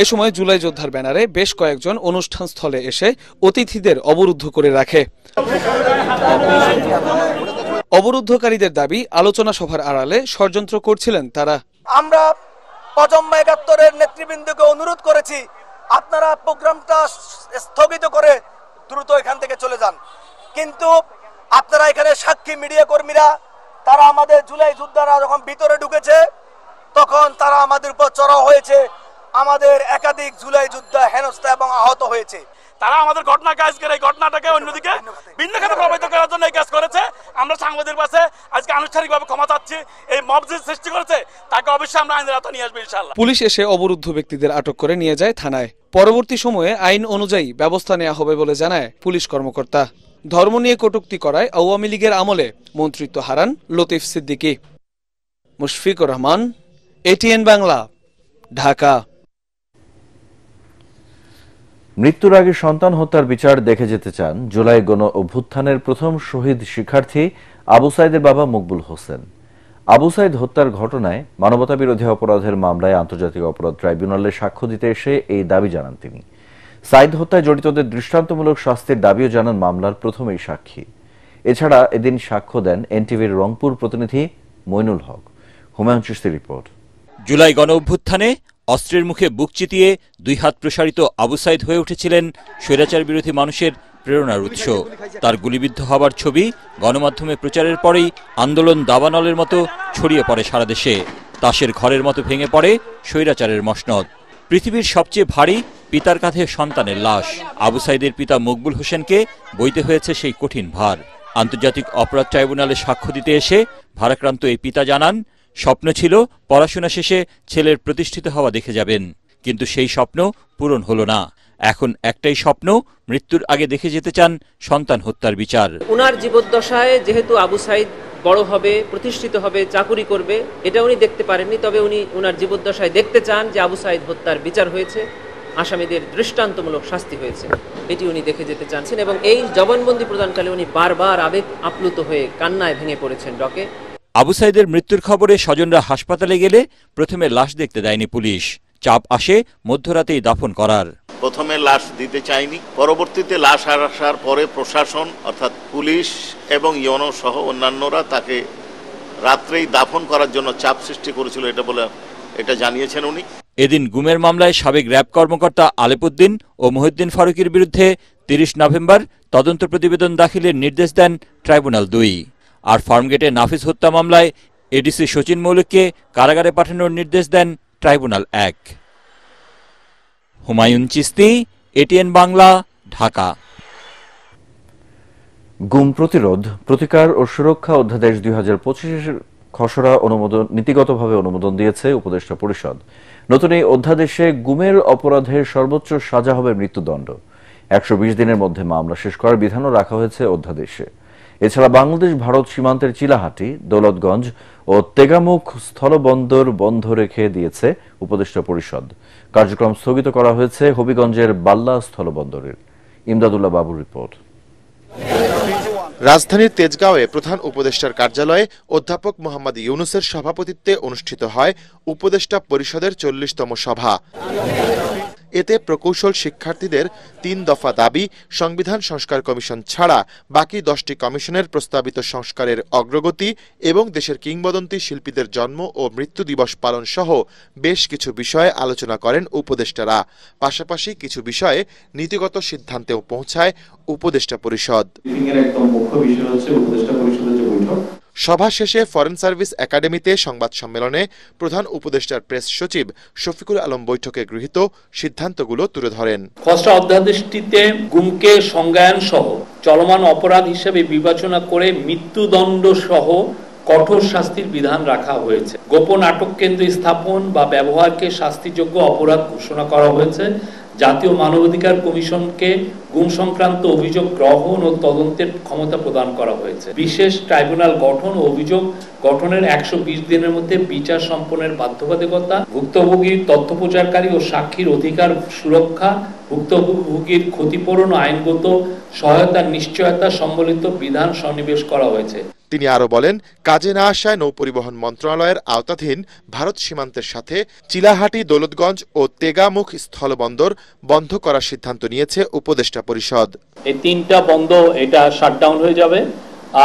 এ সময় জুলাই যোদ্ধার ব্যানারে বেশ কয়েকজন অনুষ্ঠান স্থলে এসে অতিথিদের অবরুদ্ধ করে রাখে। অবরুদ্ধকারীদের দাবি, আলোচনা সভার আড়ালে ষড়যন্ত্র করছিলেন তারা। আমরা প্রজন্ম ৭১-এর নেতৃবৃন্দকে অনুরোধ করেছি, আপনারা প্রোগ্রামটা স্থগিত করে দ্রুত এখান থেকে চলে যান, কিন্তু আপনারা এখানে সাক্ষী মিডিয়া কর্মীরা, তারা আমাদের জুলাই যোদ্ধারা যখন ভিতরে ঢুকেছে তখন তারা আমাদের উপর চড়াও হয়েছে। আমাদের একাধিক জুলাই যোদ্ধা হেনস্থা এবং আহত হয়েছে। তারা আমাদের ঘটনা কাজ করে এই ঘটনাটাকে অন্যদিকে ভিন্ন খাতে প্রভাবিত করার জন্য এই কাজ করেছে। আমরা সাংবাদিকদের কাছে আজকে আনুষ্ঠানিকভাবে ক্ষমা চাচ্ছি। এই মব যে সৃষ্টি করেছে তাকে অবশ্যই আমরা আইনের আওতায় নিয়ে আসবো ইনশাআল্লাহ। পুলিশ এসে অবরুদ্ধ ব্যক্তিদের আটক করে নিয়ে যায় থানায়। পরবর্তী সময়ে আইন অনুযায়ী ব্যবস্থা নেওয়া হবে বলে জানায় পুলিশ কর্মকর্তা। ধর্ম নিয়ে কটূক্তি করায় আওয়ামী লীগের আমলে মন্ত্রিত্ব হারান লতিফ সিদ্দিকী। মুশফিকুর রহমান, এটিএন বাংলা, ঢাকা। মৃত্যুর আগে সন্তান হত্যার বিচার দেখে যেতে চান জুলাই গণ অভ্যুত্থানের প্রথম শহীদ শিক্ষার্থী আবু সাইদের বাবা মকবুল হোসেন। আবু সাইদ হত্যার ঘটনায় মানবতাবিরোধী অপরাধের মামলায় আন্তর্জাতিক অপরাধ ট্রাইব্যুনালে সাক্ষ্য দিতে এসে এই দাবি জানান তিনি। সাইদ হত্যায় জড়িতদের দৃষ্টান্তমূলক শাস্তির দাবিও জানান মামলার প্রথম এই সাক্ষী। এছাড়া এদিন সাক্ষ্য দেন এনটিভির রংপুর প্রতিনিধি মইনুল হক। হুমায়ুন চিশতির রিপোর্ট। জুলাই গণ অভ্যুত্থানে অস্ত্রের মুখে বুক চিতিয়ে 2 হাত প্রসারিত আবু সাইদ হয়ে উঠেছিলেন স্বৈরাচার বিরোধী মানুষের প্রেরণার উৎস। তার গুলিবিদ্ধ হবার ছবি গণমাধ্যমে প্রচারের পরেই আন্দোলন দাবানলের মতো ছড়িয়ে পড়ে সারা দেশে। তাসের ঘরের মতো ভেঙে পড়ে স্বৈরাচারের মসনদ। পৃথিবীর সবচেয়ে ভারী পিতার কাঁধে সন্তানের লাশ। আবু সাইদের পিতা মকবুল হোসেনকে বইতে হয়েছে সেই কঠিন ভার। আন্তর্জাতিক অপরাধ ট্রাইব্যুনালে সাক্ষ্য দিতে এসে ভারাক্রান্ত এই পিতা জানান, স্বপ্ন ছিল পড়াশোনা শেষে ছেলের প্রতিষ্ঠিত হওয়া দেখে যাবেন, কিন্তু সেই স্বপ্ন পূরণ হলো না। এখন একটাই স্বপ্ন, মৃত্যুর আগে দেখে যেতে চান সন্তান হত্যার বিচার। উনার জীবদ্দশায় যেহেতু আবু সাইদ বড় হবে, প্রতিষ্ঠিত হবে, চাকুরি করবে, এটা উনি দেখতে পারেননি। তবে উনি উনার জীবদ্দশায় দেখতে চান যে আবু সাইদ হত্যার বিচার হয়েছে, আসামিদের দৃষ্টান্তমূলক শাস্তি হয়েছে, এটি উনি দেখে যেতে চাচ্ছেন। এবং এই জবানবন্দি প্রদানকালে উনি বারবার আবেগ আপ্লুত হয়ে কান্নায় ভেঙে পড়েছেন ডকে। আবু সাইদের মৃত্যুর খবরে স্বজনরা হাসপাতালে গেলে প্রথমে লাশ দেখতে দেয়নি পুলিশ। চাপ আসে মধ্যরাতেই দাফন করার। প্রথমে লাশ দিতে চাইনি, পরবর্তীতে লাশ আসার পরে প্রশাসন অর্থাৎ পুলিশ এবং ইউনো সহ অন্যান্যরা তাকে রাত্রেই দাফন করার জন্য চাপ সৃষ্টি করেছিল, এটা জানিয়েছেন উনি। এদিন গুমের মামলায় সাবেক র্যাব কর্মকর্তা আলেপুদ্দিন ও মহিউদ্দিন ফারুকীর বিরুদ্ধে 30 নভেম্বর তদন্ত প্রতিবেদন দাখিলের নির্দেশ দেন ট্রাইব্যুনাল 2। আর ফার্মগেটে নাফিস হত্যা মামলায় এডিসি শচীন মৌলিককে কারাগারে পাঠানোর নির্দেশ দেন ট্রাইব্যুনাল 1। হুমায়ুন চিস্তি, এটিএন বাংলা, ঢাকা। গুম প্রতিরোধ, প্রতিকার ও সুরক্ষা অধ্যাদেশ 2025-এর খসড়া নীতিগতভাবে অনুমোদন দিয়েছে উপদেষ্টা পরিষদ। নতুন এই অধ্যাদেশে গুমের অপরাধের সর্বোচ্চ সাজা হবে মৃত্যুদণ্ড। 120 দিনের মধ্যে মামলা শেষ করার বিধানও রাখা হয়েছে অধ্যাদেশে। এছাড়া বাংলাদেশ ভারত সীমান্তের চিলাহাটি, দৌলতগঞ্জ ও তেগামুখ স্থলবন্দর বন্ধ রেখে দিয়েছে উপদেষ্টা পরিষদ। কার্যক্রম স্থগিত করা হয়েছে হবিগঞ্জের বাল্লা স্থলবন্দরের। ইমদাদুল্লাহ বাবুর রিপোর্ট। রাজধানীর তেজগাঁওয়ে প্রধান উপদেষ্টার কার্যালয়ে অধ্যাপক মোহাম্মদ ইউনুসের সভাপতিত্বে অনুষ্ঠিত হয় উপদেষ্টা পরিষদের 40তম সভা। এতে প্রকৌশল শিক্ষার্থীদের 3 দফা দাবি, সংবিধান সংস্কার কমিশন ছাড়া বাকি 10টি কমিশনের প্রস্তাবিত সংস্কারের অগ্রগতি এবং দেশের কিংবদন্তি শিল্পীদের জন্ম ও মৃত্যু দিবস পালন সহ বেশ কিছু বিষয়ে আলোচনা করেন উপদেষ্টারা। পাশাপাশি কিছু বিষয়ে নীতিগত সিদ্ধান্তেও পৌঁছায় উপদেষ্টা পরিষদ। সভা শেষে ফরেন সার্ভিস একাডেমিতে সংবাদ সম্মেলনে প্রধান উপদেষ্টার প্রেস সচিব শফিকুল আলম বৈঠকে গৃহীত সিদ্ধান্তগুলো তুলে ধরেন। খসড়া অধ্যাদেশটিতে গুমকে সংজ্ঞায়ন সহ চলমান অপরাধ হিসেবে বিবেচনা করে মৃত্যুদণ্ড সহ কঠোর শাস্তির বিধান রাখা হয়েছে। গোপন আটক কেন্দ্র স্থাপন বা ব্যবহারকে শাস্তিযোগ্য অপরাধ ঘোষণা করা হয়েছে। জাতীয় মানবাধিকার কমিশনকে গুম সংক্রান্ত অভিযোগ গ্রহণ ও তদন্তের ক্ষমতা প্রদান করা হয়েছে। বিশেষ ট্রাইব্যুনাল গঠন ও অভিযোগ গঠনের 120 দিনের মধ্যে বিচার সম্পন্নের বাধ্যবাধকতা, ভুক্তভোগী তথ্য প্রচারকারী ও সাক্ষীর অধিকার সুরক্ষা, ভুক্তভোগীর ক্ষতিপূরণ ও আইনগত সহায়তার নিশ্চয়তা সম্বলিত বিধান সন্নিবেশ করা হয়েছে। তিনি আরো বলেন, কাজে না আসায় নৌপরিবহন মন্ত্রণালয়ের আওতাধীন ভারত সীমান্তের সাথে চিলাহাটি, দৌলতগঞ্জ ও তেগামুখ স্থলবন্দর বন্ধ করার সিদ্ধান্ত নিয়েছে উপদেষ্টা পরিষদ। এই 3টা বন্ধ এটা শাটডাউন হয়ে যাবে।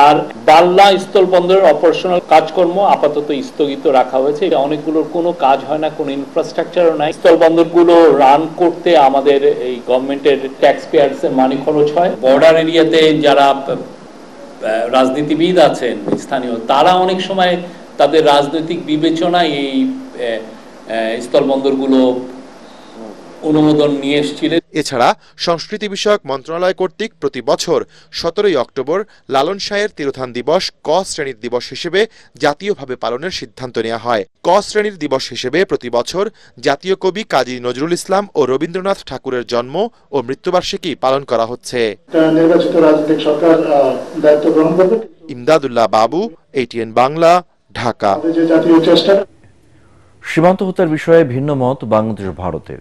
আর বাল্লা স্থলবন্দরের অপারেশনাল কাজকর্ম আপাতত স্থগিত রাখা হয়েছে। অনেকগুলোর কোনো কাজ হয় না, কোনো ইনফ্রাস্ট্রাকচারও নাই। স্থলবন্দরগুলো রান করতে আমাদের এই গভর্নমেন্টের ট্যাক্স পেয়ার্স এর মানি খরচ হয়। বর্ডার এরিয়াতে যারা রাজনীতিবিদ আছেন স্থানীয়, তারা অনেক সময় তাদের রাজনৈতিক বিবেচনায় এই স্থলবন্দরগুলো অনুমোদন নিয়ে এসেছিলেন। এছাড়া সংস্কৃতি বিষয়ক মন্ত্রণালয় কর্তৃক প্রতি বছর 17 অক্টোবর লালন শাহের তিরোধান দিবস ক শ্রেণীর দিবস হিসেবে জাতীয়ভাবে পালনের সিদ্ধান্ত নেওয়া হয়। ক শ্রেণীর দিবস হিসেবে প্রতি বছর জাতীয় কবি কাজী নজরুল ইসলাম ও রবীন্দ্রনাথ ঠাকুরের জন্ম ও মৃত্যুবার্ষিকী পালন করা হচ্ছে। নির্বাচিত রাজনৈতিক সরকার দায়িত্ব গ্রহণ করবে। ইমদাদুল্লাহ বাবু, এটিএন বাংলা, ঢাকা। সীমান্ত হত্যার বিষয়ে ভিন্ন মত বাংলাদেশ ভারতের।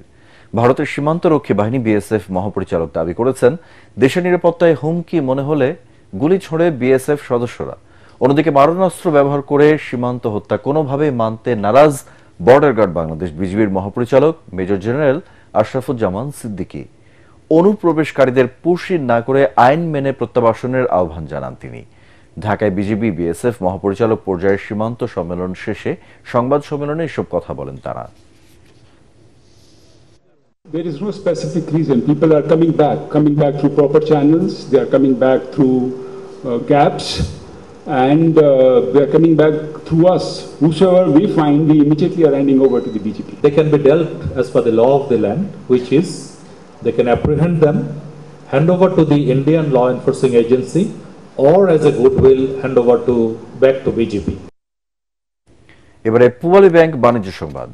ভারতের সীমান্তরক্ষী বাহিনী বিএসএফ মহাপরিচালক দাবি করেছেন, দেশের নিরাপত্তায় হুমকি মনে হলে গুলি ছোড়ে বিএসএফ সদস্যরা। অন্যদিকে মারণাস্ত্র ব্যবহার করে সীমান্ত হত্যা কোনোভাবেই মানতে নারাজ বর্ডার গার্ড বাংলাদেশ বিজিবির মহাপরিচালক মেজর জেনারেল আশরাফুজ্জামান সিদ্দিকী। অনুপ্রবেশকারীদের পুশির না করে আইন মেনে প্রত্যাবাসনের আহ্বান জানান তিনি। ঢাকায় বিজিবি বিএসএফ মহাপরিচালক পর্যায়ের সীমান্ত সম্মেলন শেষে সংবাদ সম্মেলনে এসব কথা বলেন তারা। There is no specific reason. People are coming back through proper channels. They are coming back through gaps, and they are coming back through us. Whosoever we find, we immediately are handing over to the BGP. They can be dealt as per the law of the land, which is they can apprehend them, hand over to the Indian law enforcing agency, or as a goodwill hand over back to BGP. এবারে Pubali bank বাণিজ্য সংবাদ।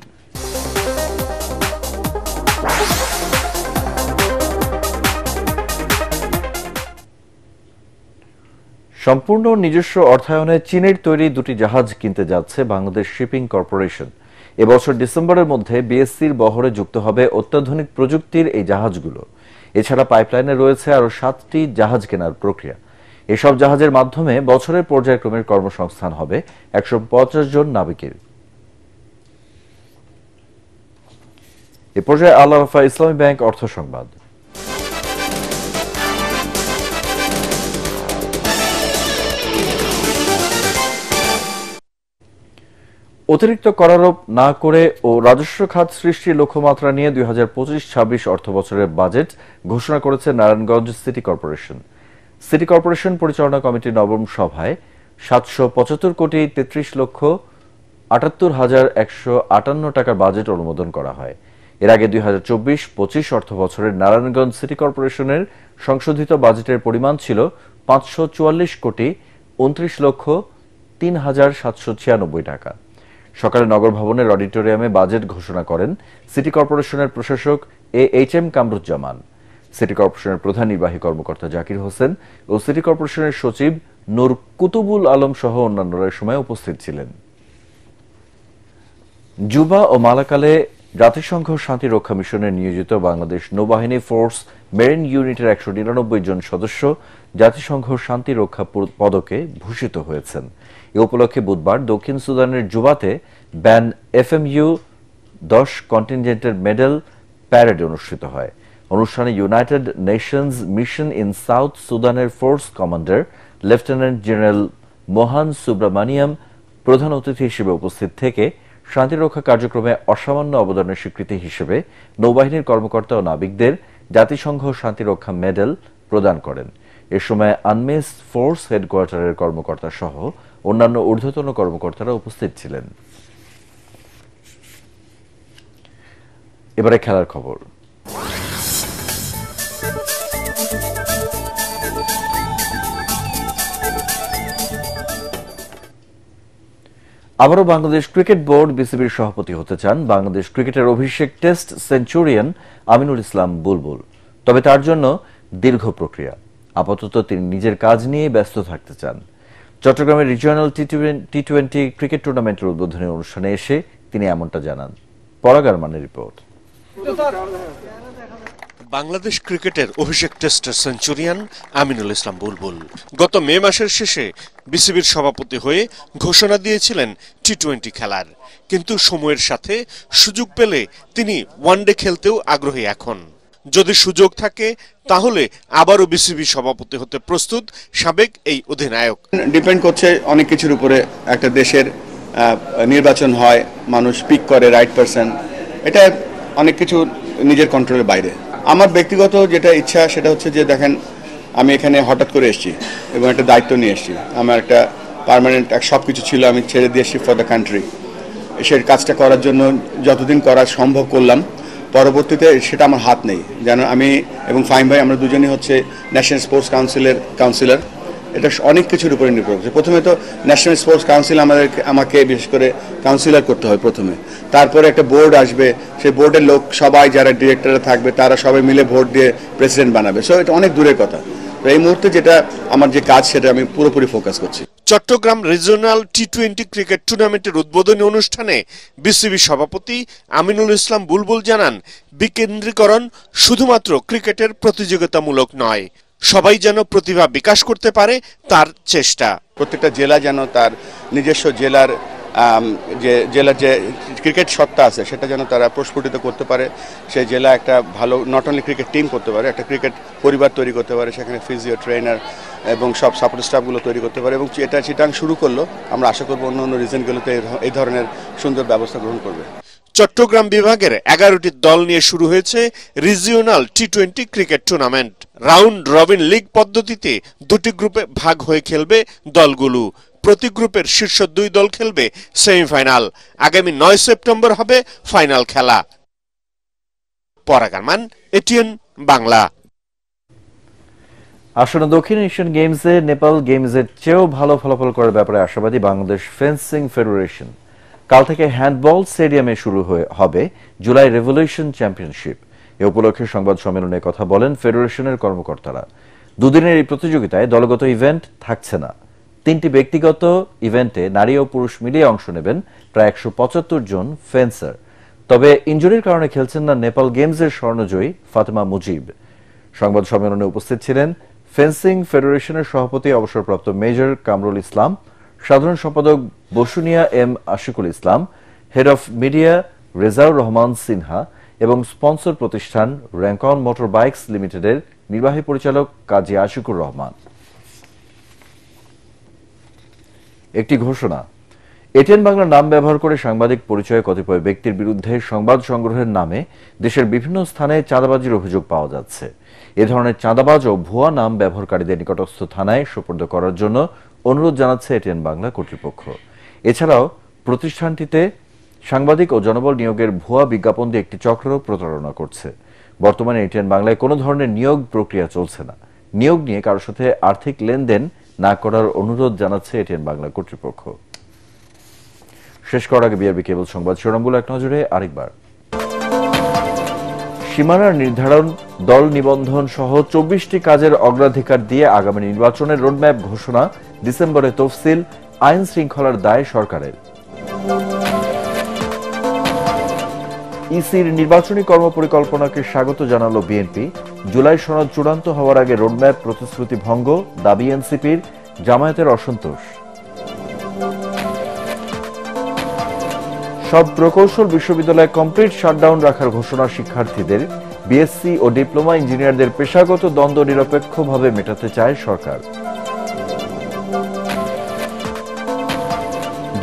সম্পূর্ণ নিজস্ব অর্থায়নে চীনের তৈরি দুটি জাহাজ কিনতে যাচ্ছে বাংলাদেশ শিপিং কর্পোরেশন। এবছর ডিসেম্বরের মধ্যে বিএসসির বহরে যুক্ত হবে অত্যাধুনিক প্রযুক্তির এই জাহাজগুলো। এছাড়া পাইপলাইনে রয়েছে আরও 7টি জাহাজ কেনার প্রক্রিয়া। এসব জাহাজের মাধ্যমে বছরের পর্যায়ক্রমের কর্মসংস্থান হবে 150 জন নাবিকের। এ পর্যায়ে আল আরাফা ইসলামী ব্যাংক অর্থ সংবাদ। অতিরিক্ত করারোপ না করে ও রাজস্ব খাত সৃষ্টির লক্ষ্যমাত্রা নিয়ে 2025-26 অর্থবছরের বাজেট ঘোষণা করেছে Narayanganj city corporation. City corporation পরিচালনা কমিটির নবম সভায় 775 কোটি 33 লক্ষ 78,158 টাকার বাজেট অনুমোদন করা হয়। এর আগে 2024-25 অর্থবছরের নারায়ণগঞ্জ সিটি কর্পোরেশনের সংশোধিত বাজেটের পরিমাণ ছিল 544 কোটি 29 লক্ষ 3,796 টাকা। সকালে নগর ভবনের অডিটোরিয়ামে বাজেট ঘোষণা করেন সিটি কর্পোরেশনের প্রশাসক এইচ.এম. কামরুজ্জামান। সিটি কর্পোরেশনের প্রধান নির্বাহী কর্মকর্তা জাকির হোসেন ও সিটি কর্পোরেশনের সচিব নূর কুতুবুল আলম সহ অন্যান্যরা সময় উপস্থিত ছিলেন। জুবা ও মালাকালে জাতিসংঘ শান্তি রক্ষা মিশনে নিয়োজিত বাংলাদেশ নৌবাহিনী ফোর্স মেরিন ইউনিটের 199 জন সদস্য জাতিসংঘ শান্তি রক্ষা পদকে ভূষিত হয়েছেন। এ উপলক্ষে বুধবার দক্ষিণ সুদানের জুবাতে ব্যান এফএমইউ 10 কন্টিনজেন্টের মেডেল প্যারেড অনুষ্ঠিত হয়। অনুষ্ঠানে United Nations mission in South সুদানের force commander lieutenant general Mohan Subramaniam প্রধান অতিথি হিসেবে উপস্থিত থেকে শান্তিরক্ষা কার্যক্রমে অসামান্য অবদানের স্বীকৃতি হিসেবে নৌবাহিনীর কর্মকর্তা ও নাবিকদের জাতিসংঘ শান্তিরক্ষা মেডেল প্রদান করেন। এ সময় আনমেস ফোর্স হেডকোয়ার্টারের কর্মকর্তা সহ অন্যান্য ঊর্ধ্বতন কর্মকর্তারা উপস্থিত ছিলেন। এবারে খেলার খবর। আবারও বাংলাদেশ ক্রিকেট বোর্ড বিসিবির সভাপতি হতে চান বাংলাদেশ ক্রিকেটের অভিষেক টেস্ট সেঞ্চুরিয়ান আমিনুল ইসলাম বুলবুল। তবে তার জন্য দীর্ঘ প্রক্রিয়া। আপাতত তিনি নিজের কাজ নিয়ে ব্যস্ত থাকতে চান। চট্টগ্রামের রিজিওনাল টি-20 ক্রিকেট টুর্নামেন্টের উদ্বোধনী অনুষ্ঠানে এসে তিনি এমনটা জানান। পরাগ আরমানের রিপোর্ট। বাংলাদেশ ক্রিকেটের অভিষেক টেস্টের সেঞ্চুরিয়ান আমিনুল ইসলাম বুলবুল গত মে মাসের শেষে বিসিবির সভাপতি হয়ে ঘোষণা দিয়েছিলেন টি-20 খেলার, কিন্তু সময়ের সাথে সুযোগ পেলে তিনি ওয়ানডে খেলতেও আগ্রহী। এখন যদি সুযোগ থাকে তাহলে আবারও বিসিবি সভাপতি হতে প্রস্তুত সাবেক এই অধিনায়ক। ডিপেন্ড করছে অনেক কিছুর উপরে। একটা দেশের নির্বাচন হয়, মানুষ পিক করে রাইট পারসন, এটা অনেক কিছু নিজের কন্ট্রোলের বাইরে। আমার ব্যক্তিগত যেটা ইচ্ছা সেটা হচ্ছে যে দেখেন, আমি এখানে হঠাৎ করে এসেছি এবং একটা দায়িত্ব নিয়ে এসেছি। আমার একটা পার্মানেন্ট সব কিছু ছিল, আমি ছেড়ে দিয়ে এসেছি ফর দ্য কান্ট্রি। সেই কাজটা করার জন্য যতদিন করা সম্ভব করলাম। পরবর্তীতে সেটা আমার হাত নেই, যেন আমি এবং ফাহিম ভাই আমরা দুজনই হচ্ছে ন্যাশনাল স্পোর্টস কাউন্সিলের কাউন্সিলর। এটা অনেক কিছুর উপরে নির্ভর করছে। প্রথমে তো ন্যাশনাল স্পোর্টস কাউন্সিল আমাকে বিশেষ করে কাউন্সিলর করতে হয় প্রথমে, তারপরে একটা বোর্ড আসবে, সেই বোর্ডের লোক সবাই যারা ডিরেক্টররা থাকবে তারা সবাই মিলে ভোট দিয়ে প্রেসিডেন্ট বানাবে। সো এটা অনেক দূরের কথা। তো এই মুহূর্তে যেটা আমার যে কাজ সেটা আমি পুরোপুরি ফোকাস করছি। চট্টগ্রাম রিজিওনাল টি-20 ক্রিকেট টুর্নামেন্টের উদ্বোধনী অনুষ্ঠানে বিসিবি সভাপতি আমিনুল ইসলাম বুলবুল জানান, বিকেন্দ্রীকরণ শুধুমাত্র ক্রিকেটের প্রতিযোগিতামূলক নয়, সবাই যেন প্রতিভা বিকাশ করতে পারে তার চেষ্টা। প্রত্যেকটা জেলা যেন তার নিজস্ব জেলার যে ক্রিকেট সত্তা আছে সেটা যেন তারা প্রস্ফুটিত করতে পারে। সেই জেলা একটা ভালো নট অনলি ক্রিকেট টিম করতে পারে, একটা ক্রিকেট পরিবার তৈরি করতে পারে, সেখানে ফিজিও, ট্রেনার এবং সব সাপোর্ট স্টাফগুলো তৈরি করতে পারে। এবং এটা চিটাং শুরু করলো, আমরা আশা করবো অন্য অন্য রিজনগুলোতে এই ধরনের সুন্দর ব্যবস্থা গ্রহণ করবে। চট্টগ্রাম বিভাগের 11টি দল নিয়ে শুরু হয়েছে regional T20 cricket tournament. Round robin league পদ্ধতিতে দুটি গ্রুপে ভাগ হয়ে খেলবে দলগুলো। প্রতি গ্রুপের শীর্ষ 2 দল খেলবে সেমিফাইনাল। আগামী 9 সেপ্টেম্বর হবে ফাইনাল খেলা। পরাগ আরমান, এটিএন বাংলা। আসন্ন দক্ষিণ এশিয়ান গেমসে নেপাল গেমসের চেয়েও ভালো ফলাফল করার ব্যাপারে আশাবাদী বাংলাদেশ ফেন্সিং ফেডারেশন। কাল থেকে হ্যান্ডবল স্টেডিয়ামে শুরু হবে জুলাই রেভলিউশন চ্যাম্পিয়নশিপ। এ উপলক্ষে সংবাদ সম্মেলনে কথা বলেন ফেডারেশনের কর্মকর্তারা। দুদিনের এই প্রতিযোগিতায় দলগত ইভেন্ট থাকছে না। 3টি ব্যক্তিগত ইভেন্টে নারী ও পুরুষ মিলিয়ে অংশ নেবেন প্রায় 175 জন ফেন্সার। তবে ইনজুরির কারণে খেলছেন না নেপাল গেমসের স্বর্ণজয়ী ফাতেমা মুজিব। সংবাদ সম্মেলনে উপস্থিত ছিলেন ফেন্সিং ফেডারেশনের সভাপতি অবসরপ্রাপ্ত মেজর কামরুল ইসলাম, সাধারণ সম্পাদক Basunia M Ashikul Islam, head of media Rezaur Rahman Sinha এবং স্পন্সর প্রতিষ্ঠান র্যাঙ্কন মোটর বাইকস লিমিটেডের নির্বাহী পরিচালক কাজী আশিকুর রহমান। একটি ঘোষণা। এটিএন বাংলার নাম ব্যবহার করে সাংবাদিক পরিচয়ে কতিপয় ব্যক্তির বিরুদ্ধে সংবাদ সংগ্রহের নামে দেশের বিভিন্ন স্থানে চাঁদাবাজির অভিযোগ পাওয়া যাচ্ছে। এ ধরনের চাঁদাবাজ ও ভুয়া নাম ব্যবহারকারীদের নিকটস্থ থানায় সোপর্দ করার জন্য অনুরোধ জানাচ্ছে এটিএন বাংলা কর্তৃপক্ষ। এছাড়াও প্রতিষ্ঠানটিতে সাংবাদিক ও জনবল নিয়োগের ভুয়া বিজ্ঞাপন দিয়ে একটি চক্র প্রতারণা করছে। বর্তমানে এটিএন বাংলায় কোনো ধরনের নিয়োগ প্রক্রিয়া চলছে না। নিয়োগ নিয়ে কারোর সাথে আর্থিক লেনদেন না করার অনুরোধ জানাচ্ছে এটিএন বাংলা কর্তৃপক্ষ। শেষ করার আগে বিআরবি কেবল সংবাদ শিরোনামগুলো এক নজরে আরেকবার। সীমানার নির্ধারণ, দল নিবন্ধন সহ 24টি কাজের অগ্রাধিকার দিয়ে আগামী নির্বাচনের রোডম্যাপ ঘোষণা, ডিসেম্বরে তফসিল, আইন শৃঙ্খলার দায় সরকারের। ইসির নির্বাচনী কর্মপরিকল্পনাকে স্বাগত জানালো বিএনপি। জুলাই সনদ চূড়ান্ত হওয়ার আগে রোডম্যাপ প্রতিশ্রুতি ভঙ্গ, দাবি এনসিপির, জামায়াতের অসন্তোষ। সব প্রকৌশল বিশ্ববিদ্যালয়ে কমপ্লিট শাটডাউন রাখার ঘোষণা শিক্ষার্থীদের। বিএসসি ও ডিপ্লোমা ইঞ্জিনিয়ারদের পেশাগত দ্বন্দ্ব নিরপেক্ষভাবে মেটাতে চায় সরকার।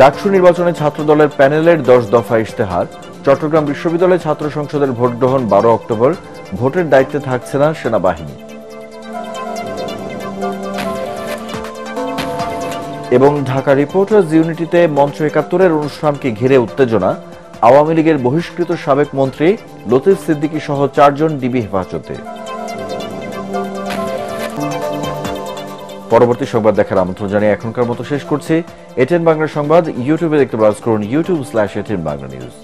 ডাকসু নির্বাচনে ছাত্রদলের প্যানেলের 10 দফা ইশতেহার। চট্টগ্রাম বিশ্ববিদ্যালয়ে ছাত্র সংসদের ভোট গ্রহণ 12 অক্টোবর। ভোটের দায়িত্বে থাকছে না সেনাবাহিনী। এবং ঢাকা রিপোর্টার্স ইউনিটিতে মঞ্চ 71-এর অনুষ্ঠানকে ঘিরে উত্তেজনা। আওয়ামী লীগের বহিষ্কৃত সাবেক মন্ত্রী লতিফ সিদ্দিকী সহ 4 জন ডিবি হেফাজতে। পরবর্তী সংবাদ দেখার আমন্ত্রণ জানিয়ে এখনকার মতো শেষ করছি। এটিএন বাংলা সংবাদ ইউটিউবে দেখতে ব্রাউজ করুন youtube/এটিএন বাংলা নিউজ।